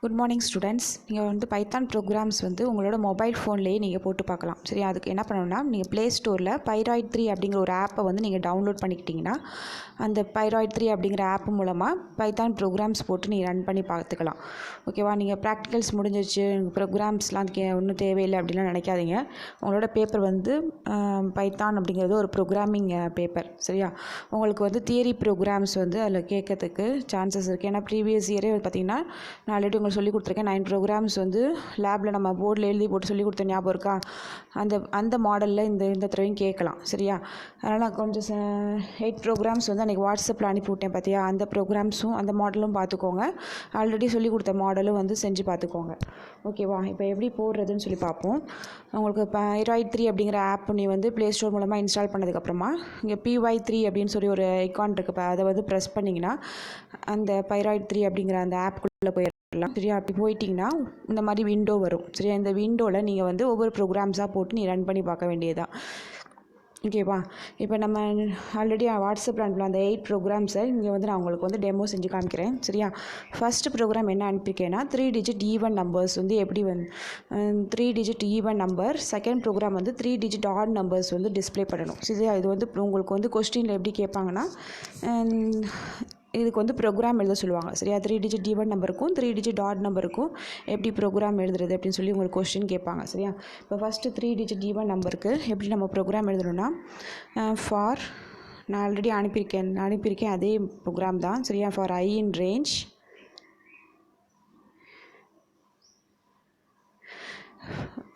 Good morning students. நீங்கள் வந்து Python programs வந்து உங்களோட மொபைல் ஃபோன்லேயே நீங்கள் போட்டு பார்க்கலாம். சரி, அதுக்கு என்ன பண்ணணும்னா, நீங்கள் ப்ளே ஸ்டோரில் பைராய்ட் 3 அப்படிங்கிற ஒரு ஆப்பை வந்து நீங்கள் டவுன்லோட் பண்ணிக்கிட்டிங்கன்னா, அந்த பைராய்ட் 3 அப்படிங்கிற ஆப் மூலமாக பைத்தான் ப்ரோக்ராம்ஸ் போட்டு நீங்கள் ரன் பண்ணி பார்த்துக்கலாம். ஓகேவா? நீங்கள் ப்ராக்டிகல்ஸ் முடிஞ்சிச்சு, ப்ரோக்ராம்ஸ்லாம் ஒன்றும் தேவையில்லை அப்படின்லாம் நினைக்காதீங்க. உங்களோட பேப்பர் வந்து பைத்தான் அப்படிங்கிறது ஒரு ப்ரோக்ராமிங் பேப்பர். சரியா? உங்களுக்கு வந்து தியரி ப்ரோக்ராம்ஸ் வந்து அதில் கேட்கறதுக்கு சான்சஸ் இருக்குது. ஏன்னா ப்ரீவியஸ் இயரே பார்த்திங்கன்னா, நான் ஆல்ரெடி உங்களுக்கு சொல்லி கொடுத்துருக்கேன். 9 ப்ரோக்ராம்ஸ் வந்து லேபில் நம்ம போர்டில் எழுதி போட்டு சொல்லி கொடுத்த ஞாபகம் இருக்கா? அந்த மாடலில் இந்த தடவையும் கேட்கலாம். சரியா? அதனால் நான் கொஞ்சம் 8 ப்ரோக்ராம்ஸ் வந்து அன்றைக்கி வாட்ஸ்அப்பில் அனுப்பி விட்டேன் பார்த்தியா? அந்த ப்ரோக்ராம்ஸும் அந்த மாடலும் பார்த்துக்கோங்க. ஆல்ரெடி சொல்லி கொடுத்த மாடலும் வந்து செஞ்சு பார்த்துக்கோங்க. ஓகேவா? இப்போ எப்படி போடுறதுன்னு சொல்லி பார்ப்போம். உங்களுக்கு பைராய்ட் 3 அப்படிங்கிற ஆப் நீ வந்து ப்ளே ஸ்டோர் மூலமாக இன்ஸ்டால் பண்ணதுக்கப்புறமா இங்கே PY3 அப்படின்னு சொல்லி ஒரு ஐக்கான் இருக்குது. அதை வந்து ப்ரெஸ் பண்ணிங்கன்னா அந்த பைராய்ட் 3 அப்படிங்கிற அந்த ஆப்புக்குள்ளே போயிடலாம். சரியா? அப்படி போயிட்டிங்கன்னா இந்த மாதிரி விண்டோ வரும். சரியா? இந்த விண்டோவில் நீங்கள் வந்து ஒவ்வொரு ப்ரோக்ராம்ஸாக போட்டு நீ ரன் பண்ணி பார்க்க வேண்டியதுதான். ஓகேவா? இப்போ நம்ம ஆல்ரெடி வாட்ஸ்அப்பில் அனுப்பலாம் அந்த 8 ப்ரோக்ராம்ஸை இங்கே வந்து நான் உங்களுக்கு வந்து டெமோ செஞ்சு காமிக்கிறேன். சரியா? ஃபஸ்ட்டு ப்ரோக்ராம் என்ன அனுப்பியிருக்கேன்னா 3 டிஜிட் ஈவன் நம்பர்ஸ் வந்து எப்படி வந்து 3 digit even number. Second program வந்து 3 டிஜிட் ஆட் நம்பர்ஸ் வந்து டிஸ்பிளே பண்ணணும். சரியா? இது வந்து உங்களுக்கு வந்து கொஸ்டினில் எப்படி கேட்பாங்கன்னா, இதுக்கு வந்து ப்ரோக்ராம் எழுத சொல்லுவாங்க. சரியா? 3 டிஜிட் ஈவன் நம்பருக்கும் 3 டிஜிட் ஆட் நம்பருக்கும் எப்படி ப்ரோக்ராம் எழுதுறது அப்படின்னு சொல்லி உங்களுக்கு கொஸ்டின் கேட்பாங்க. சரியா? இப்போ ஃபஸ்ட்டு 3 டிஜிட் ஈவன் நம்பருக்கு எப்படி நம்ம ப்ரோக்ராம் எழுதணும்னா, ஃபார் நான் ஆல்ரெடி அனுப்பியிருக்கேன் அதே ப்ரோக்ராம் தான். சரியா? For I in range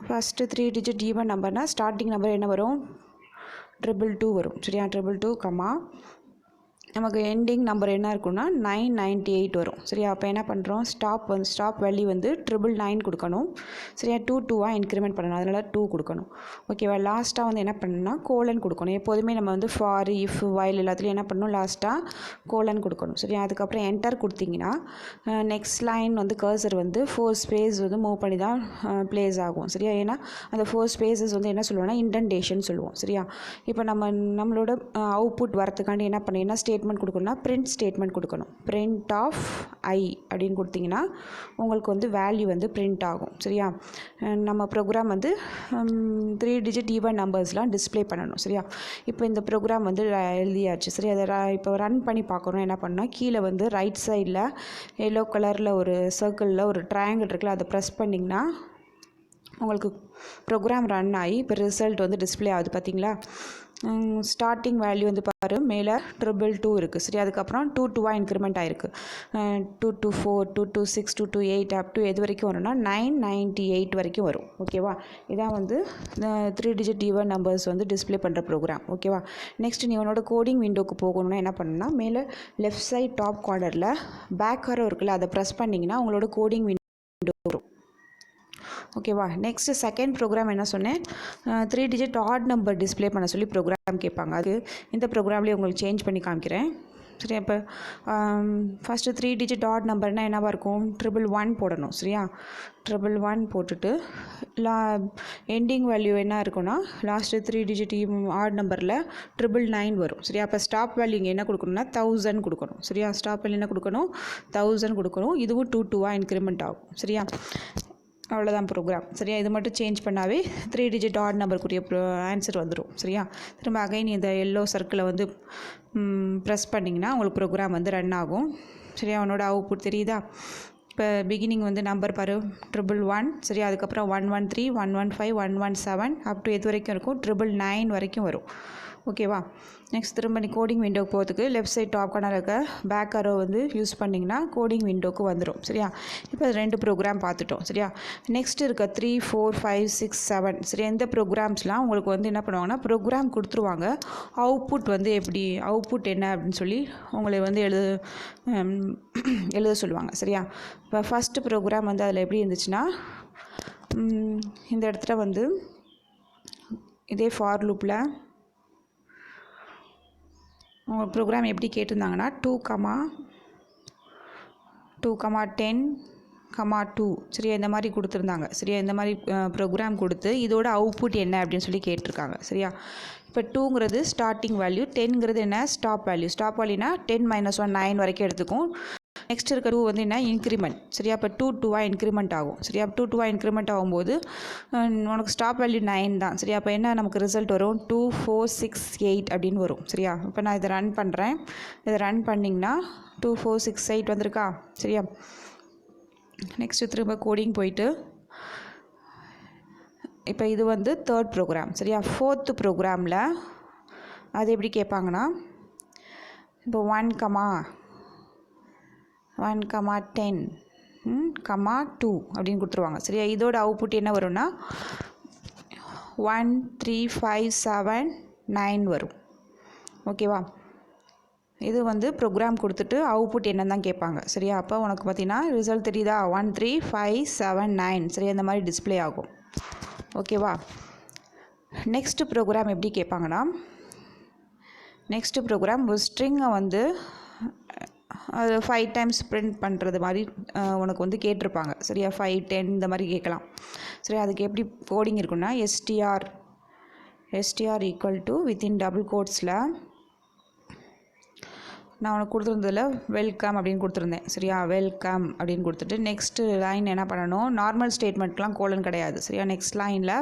first 3 digit even நம்பர்னால் ஸ்டார்டிங் நம்பர் என்ன வரும்? 222 வரும். சரியா? 222 கமா நமக்கு எண்டிங் நம்பர் என்ன இருக்குன்னா 998 வரும். சரியா? அப்போ என்ன பண்ணுறோம்? ஸ்டாப் வேல்யூ வந்து 999 கொடுக்கணும். சரியா? 2 இன்க்ரிமெண்ட் பண்ணணும். அதனால் 2 கொடுக்கணும். ஓகேவா? லாஸ்ட்டாக வந்து என்ன பண்ணணும்னா கோலன் கொடுக்கணும். எப்போதுமே நம்ம வந்து ஃபார், இஃப், வைல் எல்லாத்துலேயும் என்ன பண்ணணும்? லாஸ்ட்டாக கோலன் கொடுக்கணும். சரியா? அதுக்கப்புறம் என்டர் கொடுத்தீங்கன்னா நெக்ஸ்ட் லைன் வந்து கர்சர் வந்து 4 ஸ்பேஸ் வந்து மூவ் பண்ணி தான் ப்ளேஸ் ஆகும். சரியா? ஏன்னா அந்த 4 ஸ்பேசஸ் வந்து என்ன சொல்லுவோம்னா இண்டென்டேஷன் சொல்லுவோம். சரியா? இப்போ நம்மளோட அவுட்புட் வரத்துக்காண்டி என்ன பண்ணீங்கன்னா ஸ்டேட்மெண்ட் கொடுக்கணும்னா பிரிண்ட் ஸ்டேட்மெண்ட் கொடுக்கணும். பிரிண்ட் ஆஃப் I அப்படின்னு கொடுத்தீங்கன்னா உங்களுக்கு வந்து வேல்யூ வந்து பிரிண்ட் ஆகும். சரியா? நம்ம ப்ரோக்ராம் வந்து 3 டிஜிட் ஈவன் நம்பர்ஸ்லாம் டிஸ்பிளே பண்ணணும். சரியா? இப்போ இந்த ப்ரோக்ராம் வந்து எழுதியாச்சு. சரி, அதை இப்போ ரன் பண்ணி பார்க்கணும். என்ன பண்ணால் கீழே வந்து ரைட் சைடில் எல்லோ கலரில் ஒரு சர்க்கிளில் ஒரு ட்ரையாங்கிள் இருக்குல்ல, அதை ப்ரெஸ் பண்ணிங்கன்னா உங்களுக்கு ப்ரோக்ராம் ரன் ஆகி இப்போ ரிசல்ட் வந்து டிஸ்பிளே ஆகுது. பார்த்தீங்களா? ஸ்டார்டிங் வேல்யூ வந்து பாரு, மேலே 222 இருக்குது. சரி, அதுக்கப்புறம் 2 இன்க்ரிமெண்ட் ஆகிருக்கு. 224, 226, 228 அப் டு எது வரைக்கும் வரும்னா 998 வரைக்கும் வரும். ஓகேவா? இதான் வந்து 3 டிஜிட் ஈவன் நம்பர்ஸ் வந்து டிஸ்பிளே பண்ணுற ப்ரோக்ராம். ஓகேவா? நெக்ஸ்ட் நீ உன்னோட கோடிங் விண்டோக்கு போகணுன்னா என்ன பண்ணணும்னா மேலே லெஃப்ட் சைட் டாப் கார்னரில் பேக் ஆரோ இருக்குல்ல, அதை ப்ரெஸ் பண்ணிங்கன்னா உங்களோட கோடிங் விண்டோ வரும். ஓகேவா? நெக்ஸ்ட்டு செகண்ட் ப்ரோக்ராம் என்ன சொன்னேன்? 3 டிஜிட் ஆட் நம்பர் டிஸ்பிளே பண்ண சொல்லி ப்ரோக்ராம் கேட்பாங்க. அது இந்த ப்ரோக்ராம்லேயே உங்களுக்கு சேஞ்ச் பண்ணி காமிக்கிறேன். சரியா? இப்போ ஃபஸ்ட்டு 3 டிஜிட் ஆட் நம்பர்னால் என்னவாக இருக்கும்? 111 போடணும். சரியா? 111 போட்டுட்டு எண்டிங் வேல்யூ என்ன இருக்குன்னா லாஸ்ட்டு 3 டிஜிட் ஆட் நம்பரில் 999 வரும். சரியா? அப்போ ஸ்டாப் வேல்யூ இங்கே என்ன கொடுக்கணும்னா 1000 கொடுக்கணும். சரியா? ஸ்டாப் வேல்யூ என்ன கொடுக்கணும்? 1000 கொடுக்கணும். இதுவும் 2 இன்க்ரிமெண்ட் ஆகும். சரியா? அவ்வளோதான் ப்ரோக்ராம். சரியா? இது மட்டும் சேஞ்ச் பண்ணாவே 3 டிஜிட் ஆட் நம்பருக்குரிய ஆன்சர் வந்துடும். சரியா? திரும்ப அகைன் இந்த எல்லோ சர்க்கிளை வந்து ப்ரெஸ் பண்ணிங்கன்னா உங்களுக்கு ப்ரோக்ராம் வந்து ரன் ஆகும். சரியா? அவனோட அவுட்புட் தெரியுதா? இப்போ பிகினிங் வந்து நம்பர் பாரு 111. சரியா? அதுக்கப்புறம் 113, 115, 117 அப் டு எது வரைக்கும் இருக்கும்? 999 வரைக்கும் வரும். ஓகேவா? நெக்ஸ்ட் திரும்ப நீ கோடிங் விண்டோக்கு போகிறதுக்கு லெஃப்ட் சைட் டாப் கார்னர் இருக்க பேக் அரோ வந்து யூஸ் பண்ணிங்கன்னா கோடிங் விண்டோக்கு வந்துடும். சரியா? இப்போ 2 ப்ரோக்ராம் பார்த்துட்டோம். சரியா? நெக்ஸ்ட் இருக்க 3, 4, 5, 6, 7. சரி, எந்த ப்ரோக்ராம்ஸ்லாம் உங்களுக்கு வந்து என்ன பண்ணுவாங்கன்னா ப்ரோக்ராம் கொடுத்துருவாங்க. அவுட்புட் வந்து எப்படி அவுட்புட் என்ன அப்படின்னு சொல்லி உங்களை வந்து எழுத சொல்லுவாங்க. சரியா? இப்போ ஃபஸ்ட்டு ப்ரோக்ராம் வந்து அதில் எப்படி இருந்துச்சுன்னா இந்த இடத்துல வந்து இதே ஃபார் லூப்பில் உங்கள் ப்ரோக்ராம் எப்படி கேட்டிருந்தாங்கன்னா 2, 10, 2. சரியா? இந்த மாதிரி கொடுத்துருந்தாங்க. சரியா? இந்த மாதிரி ப்ரோக்ராம் கொடுத்து இதோட அவுட்புட் என்ன அப்படின்னு சொல்லி கேட்டிருக்காங்க. சரியா? இப்போ 2ங்கிறது ஸ்டார்டிங் வேல்யூ, 10ங்கிறது என்ன? Stop value. ஸ்டாப் வேல்யூனா 10 - 1 9 வரைக்கும் எடுத்துக்கும். நெக்ஸ்ட் இருக்க 2 வந்து என்ன இன்க்ரிமெண்ட் சரியா. அப்போ 2 இன்க்ரிமெண்ட் ஆகும் சரியா. 2 இன்க்ரிமெண்ட் ஆகும்போது உனக்கு ஸ்டாப் வேல்யூ 9 தான் சரியா. அப்போ என்ன நமக்கு ரிசல்ட் வரும் 2 4 6 8 அப்படின்னு வரும் சரியா. இப்போ நான் இதை ரன் பண்ணுறேன். இதை ரன் பண்ணிங்கன்னா 2 4 6 8 வந்திருக்கா சரியா. நெக்ஸ்ட்டு திரும்ப கோடிங் போயிட்டு இப்போ இது வந்து தேர்ட் ப்ரோக்ராம் சரியா. ஃபோர்த்து ப்ரோக்ராமில் அது எப்படி கேட்பாங்கன்னா இப்போ 1, 10, 2 அப்படின்னு கொடுத்துருவாங்க சரியா. இதோட அவுட்புட் என்ன வரும்னா 1 3 5 7 9 வரும் ஓகேவா. இது வந்து ப்ரோக்ராம் கொடுத்துட்டு அவுட்புட் என்னன்னு தான் கேட்பாங்க சரியா. அப்போ உனக்கு பார்த்தீங்கன்னா ரிசல்ட் தெரியுதா 1 3 5 7 9 சரியா. இந்த மாதிரி டிஸ்பிளே ஆகும் ஓகேவா. நெக்ஸ்ட் ப்ரோக்ராம் எப்படி கேட்பாங்கன்னா நெக்ஸ்ட்டு ப்ரோக்ராம் ஒரு ஸ்ட்ரிங்கை வந்து அது 5 டைம்ஸ் பிரிண்ட் பண்ணுறது மாதிரி உனக்கு வந்து கேட்டிருப்பாங்க சரியா. 5 10 இந்த மாதிரி கேட்கலாம் சரியா. அதுக்கு எப்படி கோடிங் இருக்குன்னா str equal to within double கோட்ஸில் நான் உனக்கு கொடுத்துருந்ததில் வெல்கம் அப்படின்னு கொடுத்துருந்தேன் சரியா. வெல்கம் அப்படின்னு கொடுத்துட்டு நெக்ஸ்ட்டு லைன் என்ன பண்ணணும் நார்மல் ஸ்டேட்மெண்ட்லாம் கோலன் கிடையாது சரியா. நெக்ஸ்ட் லைனில்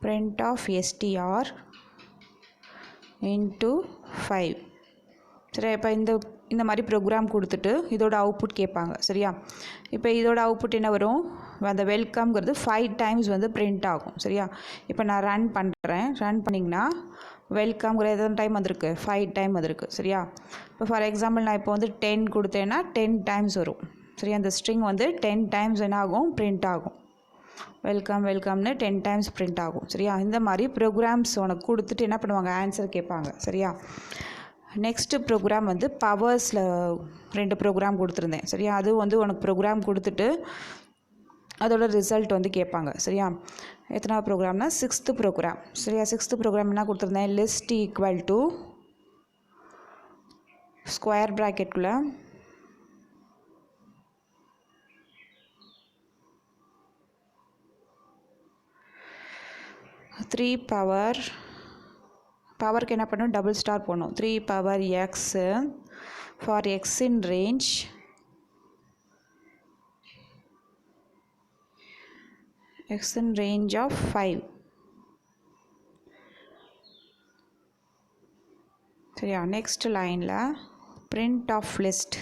print of str into 5 சரியா. இப்போ இந்த மாதிரி ப்ரோக்ராம் கொடுத்துட்டு இதோட அவுட்புட் கேட்பாங்க சரியா. இப்போ இதோட அவுட்புட் என்ன வரும் அந்த வெல்கம்ங்கிறது 5 டைம்ஸ் வந்து பிரிண்ட் ஆகும் சரியா. இப்போ நான் ரன் பண்ணுறேன். ரன் பண்ணிங்கன்னா வெல்கம்ங்கிற எத்தனை டைம் வந்திருக்கு 5 டைம் வந்திருக்கு சரியா. இப்போ ஃபார் எக்ஸாம்பிள் நான் இப்போ வந்து 10 கொடுத்தேன்னா 10 டைம்ஸ் வரும் சரியா. அந்த ஸ்ட்ரிங் வந்து 10 டைம்ஸ் என்ன ஆகும் பிரிண்ட் ஆகும். வெல்கம்னு 10 டைம்ஸ் பிரிண்ட் ஆகும் சரியா. இந்த மாதிரி ப்ரோக்ராம்ஸ் உனக்கு கொடுத்துட்டு என்ன பண்ணுவாங்க ஆன்சர் கேட்பாங்க சரியா. நெக்ஸ்ட்டு ப்ரோக்ராம் வந்து பவர்ஸில் 2 ப்ரோக்ராம் கொடுத்துருந்தேன் சரியா. அது வந்து உனக்கு ப்ரோக்ராம் கொடுத்துட்டு அதோட ரிசல்ட் வந்து கேட்பாங்க சரியா. எத்தனாவது ப்ரோக்ராம்னா 6th ப்ரோக்ராம் சரியா. 6th ப்ரோக்ராம் என்ன கொடுத்துருந்தேன் லிஸ்ட் ஈக்குவல் டு ஸ்கொயர் ப்ராக்கெட்டுக்குள்ளே 3 பவருக்கு என்ன பண்ணணும் டபுள் ஸ்டார் போடணும். 3 power x for x in range of 5 சரியா. நெக்ஸ்ட் லைனில் print of list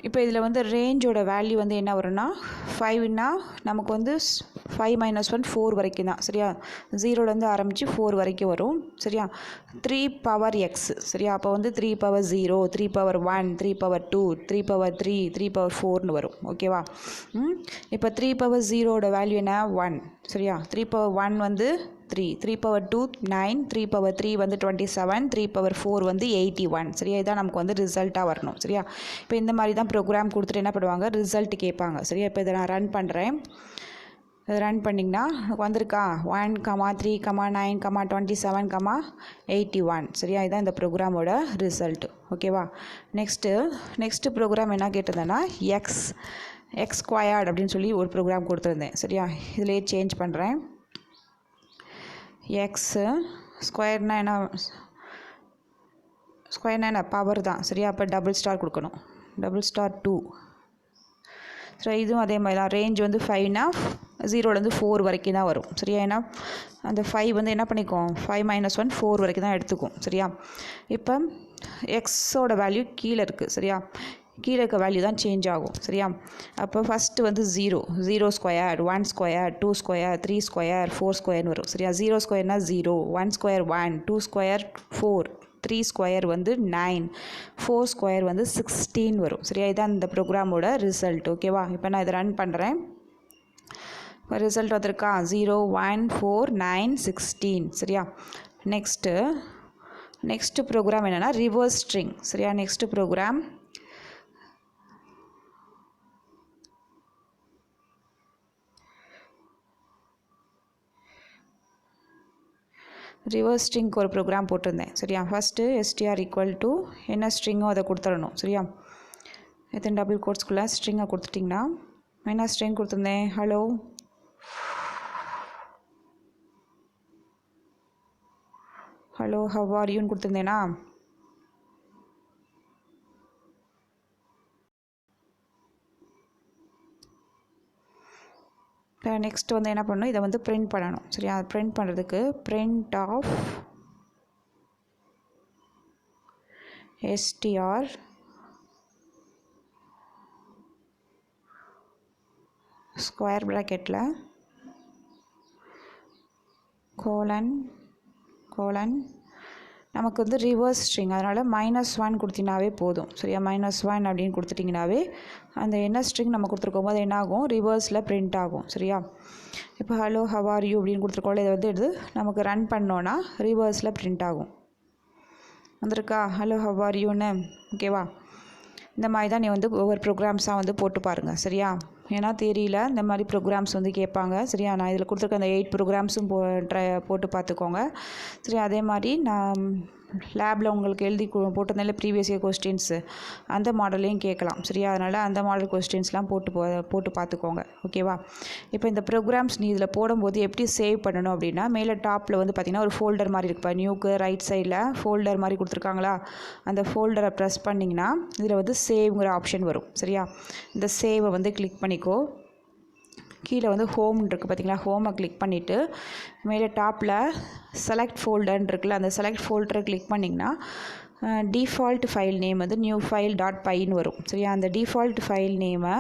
இப்போ இதில் வந்து ரேஞ்சோட வேல்யூ வந்து என்ன வரும்னா 5னா நமக்கு வந்து 5 - 1 4 வரைக்கும் தான் சரியா. 0லேருந்து ஆரம்பித்து 4 வரைக்கும் வரும் சரியா. 3 பவர் x சரியா. அப்போ வந்து 3 power 0 3 power 1 3 power 2 3 power 3 3 power 4னு வரும் ஓகேவா. இப்போ 3 பவர் 0ஓட வேல்யூ என்ன 1 சரியா. 3 பவர் 1 வந்து 3 பவர் 2 9 3 பவர் 3 வந்து 27 3 பவர் 4 வந்து 81 சரியா. இதான் நமக்கு வந்து ரிசல்ட்டாக வரணும் சரியா. இப்போ இந்த மாதிரி தான் ப்ரோக்ராம் கொடுத்துட்டு என்ன பண்ணுவாங்க ரிசல்ட் கேட்பாங்க சரியா. இப்போ இதை நான் ரன் பண்ணுறேன். ரன் பண்ணிங்கன்னா வந்திருக்கா 1 3 9 27 81 சரியா. இதுதான் இந்த ப்ரோக்ராமோட ரிசல்ட் ஓகேவா. நெக்ஸ்ட்டு ப்ரோக்ராம் என்ன கேட்டிருந்தேன்னா எக்ஸ் ஸ்கொயர்ட் அப்படின்னு சொல்லி ஒரு ப்ரோக்ராம் கொடுத்துருந்தேன் சரியா. இதிலே சேஞ்ச் பண்ணுறேன். எக்ஸு ஸ்கொயர்னா என்ன பவர் தான் சரியா. அப்போ டபுள் ஸ்டார் கொடுக்கணும். டபுள் ஸ்டார் 2 ஸோ இதுவும் அதே மாதிரி தான். ரேஞ்ச் வந்து 5னா 0லேருந்து 4 வரைக்கும் தான் வரும் சரியா. ஏன்னா அந்த 5 வந்து என்ன பண்ணிக்கும் 5 - 1 4 வரைக்கும் தான் எடுத்துக்கும் சரியா. இப்போ எக்ஸோட வேல்யூ கீழே இருக்குது சரியா. கீழே இருக்க வேல்யூ தான் சேஞ்ச் ஆகும் சரியா. அப்போ ஃபஸ்ட்டு வந்து 0 ஸ்கொயர் 1 ஸ்கொயர் 2 ஸ்கொயர் 3 ஸ்கொயர் 4 ஸ்கொயர்னு வரும் சரியா. 0 ஸ்கொயர்னா 0 1 ஸ்கொயர் 1 2 ஸ்கொயர் 4 3 ஸ்கொயர் வந்து 9 4 ஸ்கொயர் வந்து 16 வரும் சரியா. இதான் இந்த ப்ரோக்ராமோட ரிசல்ட் ஓகேவா. இப்போ நான் இதை ரன் பண்ணுறேன். இப்போ ரிசல்ட் வந்திருக்கா 0 1 4 9 16 சரியா. நெக்ஸ்ட்டு ப்ரோக்ராம் என்னென்னா ரிவர்ஸ் ஸ்ட்ரிங் சரியா. நெக்ஸ்ட்டு ப்ரோக்ராம் ரிவர்ஸ் ஸ்ட்ரிங்க்கு ஒரு ப்ரோக்ராம் போட்டிருந்தேன் சரியா. ஃபஸ்ட்டு str ஈக்குவல் டு என்ன ஸ்ட்ரிங்கோ அதை கொடுத்துடணும் சரியா. எத்தனை டபுள் கோட்ஸ்குள்ளே ஸ்ட்ரிங்கை கொடுத்துட்டிங்கன்னா என்ன ஸ்ட்ரிங் கொடுத்துருந்தேன் ஹலோ ஹலோ ஹவ் ஆர் யூன்னு கொடுத்துருந்தேனா, இப்போ நெக்ஸ்ட் வந்து என்ன பண்ணணும், இதை வந்து பிரிண்ட் பண்ணணும். சரியா, பிரிண்ட் பண்ணுறதுக்கு பிரிண்ட் ஆஃப் str ஸ்கொயர் ப்ராக்கெட்டில் கோலன் நமக்கு வந்து ரிவர்ஸ் ஸ்ட்ரிங், அதனால் -1 கொடுத்திங்கனாவே போதும். சரியா, -1 அப்படின்னு கொடுத்துட்டிங்கனாவே அந்த என்ன ஸ்ட்ரிங் நம்ம கொடுத்துருக்கோமோ அது என்ன ஆகும், ரிவர்ஸில் பிரிண்ட் ஆகும். சரியா, இப்போ ஹலோ ஹவ் ஆர் யூ அப்படின்னு கொடுத்துருக்கோம்ல, இதை வந்து எடுத்து நமக்கு ரன் பண்ணோன்னா ரிவர்ஸில் பிரிண்ட் ஆகும். வந்திருக்கா ஹலோ ஹவ் ஆர் யூன்னு? ஓகேவா, இந்த மாதிரி தான் நீ வந்து ஒவ்வொரு ப்ரோக்ராம்ஸாக வந்து போட்டு பாருங்கள். சரியா, ஏன்னா தெரியல இந்த மாதிரி ப்ரோக்ராம்ஸ் வந்து கேட்பாங்க. சரியா, நான் இதில் கொடுத்துருக்க அந்த 8 ப்ரோக்ராம்ஸும் போட்டு பார்த்துக்கோங்க. சரியா, அதே மாதிரி நான் லேபில் உங்களுக்கு எழுதி போட்டிருந்தால ப்ரீவியஸ் இயர் கொஸ்டின்ஸு அந்த மாடலையும் கேட்கலாம். சரியா, அதனால் அந்த மாடல் கொஸ்டின்ஸ்லாம் போட்டு பார்த்துக்கோங்க. ஓகேவா, இப்போ இந்த ப்ரோக்ராம்ஸ் நீ இதில் போடும்போது எப்படி சேவ் பண்ணணும் அப்படின்னா, மேலே டாப்பில் வந்து பார்த்திங்கன்னா ஒரு ஃபோல்டர் மாதிரி இருக்குப்பா, நியூக்கு ரைட் சைடில் ஃபோல்டர் மாதிரி கொடுத்துருக்காங்களா, அந்த ஃபோல்டரை ப்ரெஸ் பண்ணிங்கன்னா இதில் வந்து சேவ்ங்கிற ஆப்ஷன் வரும். சரியா, இந்த சேவை வந்து கிளிக் பண்ணிக்கோ. கீழே வந்து ஹோம் இருக்குது பார்த்தீங்களா, ஹோமை கிளிக் பண்ணிவிட்டு மேலே டாப்பில் செலக்ட் ஃபோல்டர்னு இருக்குல்ல, அந்த செலக்ட் ஃபோல்டரை கிளிக் பண்ணிங்கன்னா டிஃபால்ட் ஃபைல் நேம் வந்து நியூ ஃபைல் .pyன்னு வரும். சரியா, அந்த டிஃபால்ட் ஃபைல் நேமை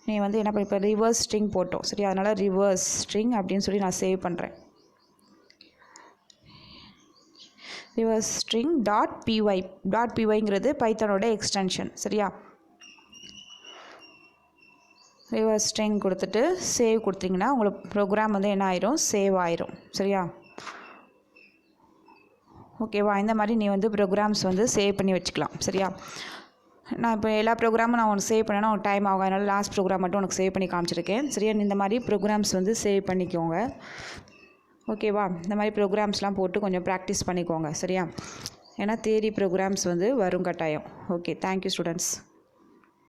நீ வந்து என்ன பண்ணி, இப்போ ரிவர்ஸ் ஸ்ட்ரிங் போட்டோம். சரியா, அதனால் ரிவர்ஸ் ஸ்ட்ரிங் அப்படின்னு சொல்லி நான் சேவ் பண்ணுறேன். ரிவர்ஸ் ஸ்ட்ரிங் .pyங்கிறது பைத்தானோட எக்ஸ்டென்ஷன். சரியா, ரிவர்ஸ் ஸ்ட்ரிங் கொடுத்துட்டு சேவ் கொடுத்தீங்கன்னா உங்களுக்கு ப்ரோக்ராம் வந்து என்ன ஆயிரும், சேவ் ஆயிரும். சரியா, ஓகேவா, இந்த மாதிரி நீ வந்து ப்ரோக்ராம்ஸ் வந்து சேவ் பண்ணி வச்சுக்கலாம். சரியா, நான் இப்போ எல்லா ப்ரோக்ராமும் நான் உனக்கு சேவ் பண்ணேன்னா உனக்கு டைம் ஆகும், அதனால் லாஸ்ட் ப்ரோக்ராம் மட்டும் உனக்கு சேவ் பண்ணி காமிச்சிருக்கேன். சரியா, இந்த மாதிரி ப்ரோக்ராம்ஸ் வந்து சேவ் பண்ணிக்கோங்க. ஓகேவா, இந்த மாதிரி ப்ரோக்ராம்ஸ்லாம் போட்டு கொஞ்சம் ப்ராக்டிஸ் பண்ணிக்கோங்க. சரியா, ஏன்னா தியரி ப்ரோக்ராம்ஸ் வந்து வரும் கட்டாயம். Okay, thank you students.